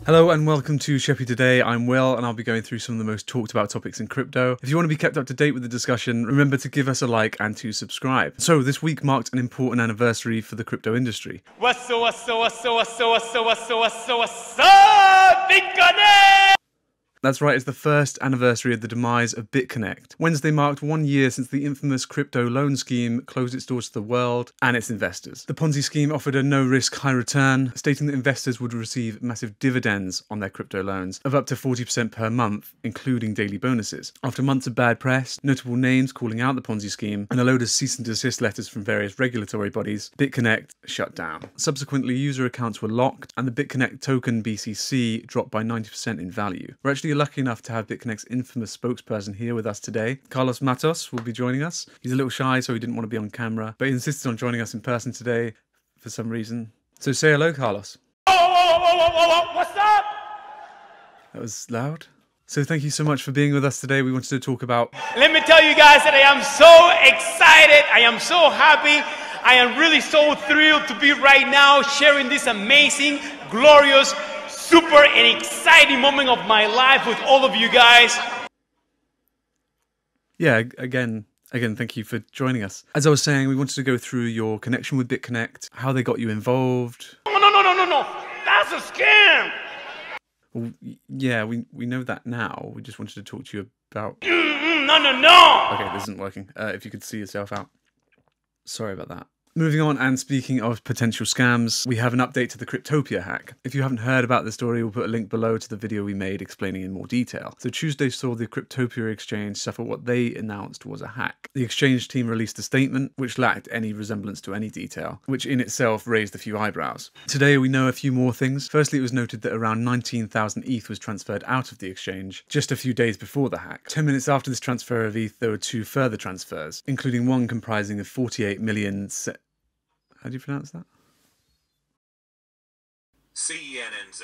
Hello and welcome to Cheppy Today. I'm Will and I'll be going through some of the most talked about topics in crypto. If you want to be kept up to date with the discussion, remember to give us a like and to subscribe. So this week marked an important anniversary for the crypto industry. Bitconnect! That's right, it's the first anniversary of the demise of Bitconnect. Wednesday marked 1 year since the infamous crypto loan scheme closed its doors to the world and its investors. The Ponzi scheme offered a no-risk, high-return, stating that investors would receive massive dividends on their crypto loans of up to 40% per month, including daily bonuses. After months of bad press, notable names calling out the Ponzi scheme, and a load of cease and desist letters from various regulatory bodies, Bitconnect shut down. Subsequently, user accounts were locked, and the Bitconnect token BCC dropped by 90% in value. We're actually lucky enough to have Bitconnect's infamous spokesperson here with us today. Carlos Matos will be joining us. He's a little shy, so he didn't want to be on camera, but he insisted on joining us in person today for some reason. So say hello, Carlos. What's up? That was loud. So thank you so much for being with us today. We wanted to talk about... Let me tell you guys that I am so excited. I am so happy. I am really so thrilled to be right now sharing this amazing, glorious, super and exciting moment of my life with all of you guys. Yeah, again, thank you for joining us. As I was saying, we wanted to go through your connection with Bitconnect, how they got you involved. No. That's a scam. Well, yeah, we know that now. We just wanted to talk to you about... No. Okay, this isn't working. If you could see yourself out. Sorry about that. Moving on, and speaking of potential scams, we have an update to the Cryptopia hack. If you haven't heard about the story, we'll put a link below to the video we made explaining in more detail. So Tuesday saw the Cryptopia exchange suffer what they announced was a hack. The exchange team released a statement which lacked any resemblance to any detail, which in itself raised a few eyebrows. Today we know a few more things. Firstly, it was noted that around 19,000 ETH was transferred out of the exchange just a few days before the hack. 10 minutes after this transfer of ETH, there were two further transfers, including one comprising of 48 million... How do you pronounce that? CENNZ.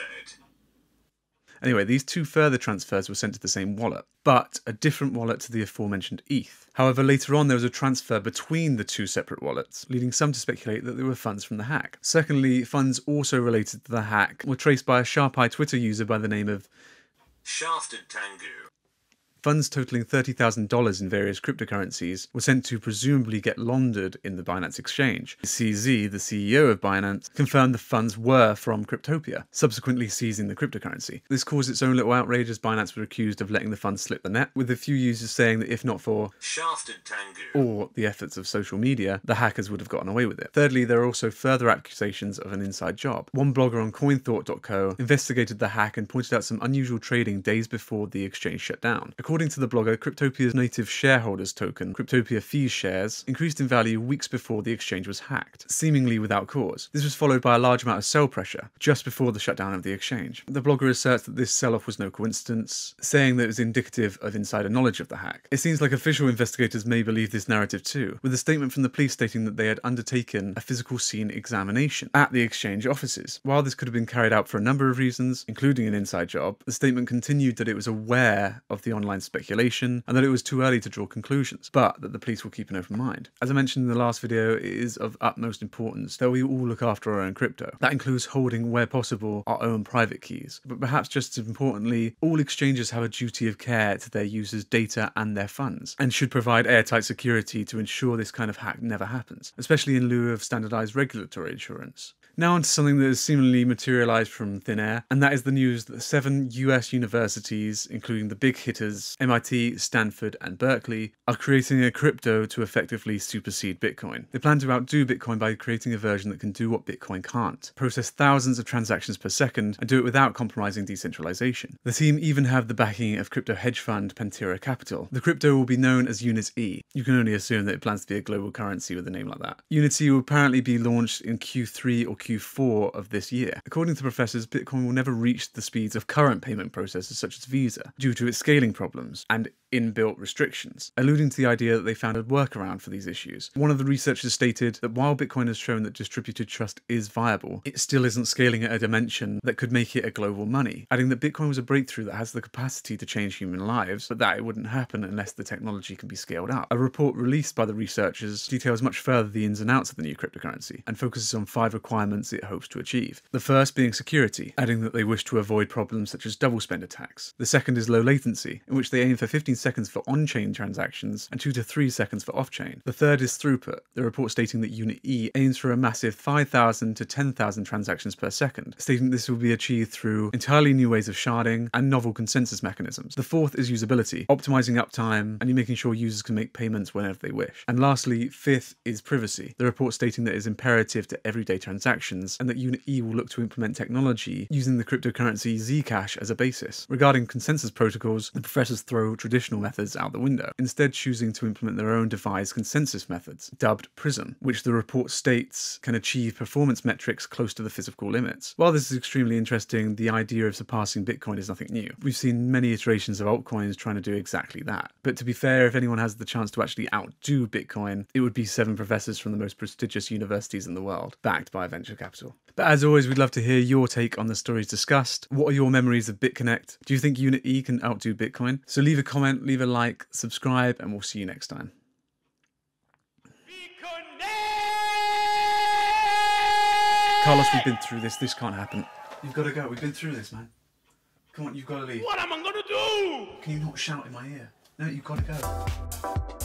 Anyway, these two further transfers were sent to the same wallet, but a different wallet to the aforementioned ETH. However, later on there was a transfer between the two separate wallets, leading some to speculate that they were funds from the hack. Secondly, funds also related to the hack were traced by a sharp-eyed Twitter user by the name of Shafted Tangu. Funds totaling $30,000 in various cryptocurrencies were sent to presumably get laundered in the Binance exchange. CZ, the CEO of Binance, confirmed the funds were from Cryptopia, subsequently seizing the cryptocurrency. This caused its own little outrage as Binance were accused of letting the funds slip the net, with a few users saying that if not for Shafted Tangu or the efforts of social media, the hackers would have gotten away with it. Thirdly, there are also further accusations of an inside job. One blogger on cointhought.co investigated the hack and pointed out some unusual trading days before the exchange shut down. According to the blogger, Cryptopia's native shareholders token, Cryptopia Fees shares, increased in value weeks before the exchange was hacked, seemingly without cause. This was followed by a large amount of sell pressure just before the shutdown of the exchange. The blogger asserts that this sell-off was no coincidence, saying that it was indicative of insider knowledge of the hack. It seems like official investigators may believe this narrative too, with a statement from the police stating that they had undertaken a physical scene examination at the exchange offices. While this could have been carried out for a number of reasons, including an inside job, the statement continued that it was aware of the online speculation and that it was too early to draw conclusions, but that the police will keep an open mind. As I mentioned in the last video, it is of utmost importance that we all look after our own crypto. That includes holding, where possible, our own private keys. But perhaps just as importantly, all exchanges have a duty of care to their users' data and their funds, and should provide airtight security to ensure this kind of hack never happens, especially in lieu of standardized regulatory insurance. Now onto something that has seemingly materialized from thin air, and that is the news that 7 US universities, including the big hitters MIT, Stanford, and Berkeley, are creating a crypto to effectively supersede Bitcoin. They plan to outdo Bitcoin by creating a version that can do what Bitcoin can't: process thousands of transactions per second and do it without compromising decentralization. The team even have the backing of crypto hedge fund Pantera Capital. The crypto will be known as Unit-E. You can only assume that it plans to be a global currency with a name like that. Unit-E will apparently be launched in Q3 or Q4 of this year. According to professors, Bitcoin will never reach the speeds of current payment processors such as Visa due to its scaling problems, and inbuilt restrictions, alluding to the idea that they found a workaround for these issues. One of the researchers stated that while Bitcoin has shown that distributed trust is viable, it still isn't scaling at a dimension that could make it a global money, adding that Bitcoin was a breakthrough that has the capacity to change human lives, but that it wouldn't happen unless the technology can be scaled up. A report released by the researchers details much further the ins and outs of the new cryptocurrency, and focuses on 5 requirements it hopes to achieve. The first being security, adding that they wish to avoid problems such as double spend attacks. The second is low latency, in which they aim for 15 seconds for on-chain transactions and 2 to 3 seconds for off-chain. The third is throughput, the report stating that Unit E aims for a massive 5,000 to 10,000 transactions per second, stating this will be achieved through entirely new ways of sharding and novel consensus mechanisms. The fourth is usability, optimizing uptime and making sure users can make payments whenever they wish. And lastly, fifth is privacy, the report stating that it is imperative to everyday transactions and that Unit E will look to implement technology using the cryptocurrency Zcash as a basis. Regarding consensus protocols, the professors throw traditional methods out the window, instead choosing to implement their own devised consensus methods, dubbed Prism, which the report states can achieve performance metrics close to the physical limits. While this is extremely interesting, the idea of surpassing Bitcoin is nothing new. We've seen many iterations of altcoins trying to do exactly that. But to be fair, if anyone has the chance to actually outdo Bitcoin, it would be 7 professors from the most prestigious universities in the world, backed by venture capital. But as always, we'd love to hear your take on the stories discussed. What are your memories of Bitconnect? Do you think Unit E can outdo Bitcoin? So leave a comment, leave a like, subscribe, and we'll see you next time. Carlos, we've been through this. This can't happen. You've got to go. We've been through this, man. Come on, you've got to leave. What am I gonna do? Can you not shout in my ear? No, you've got to go.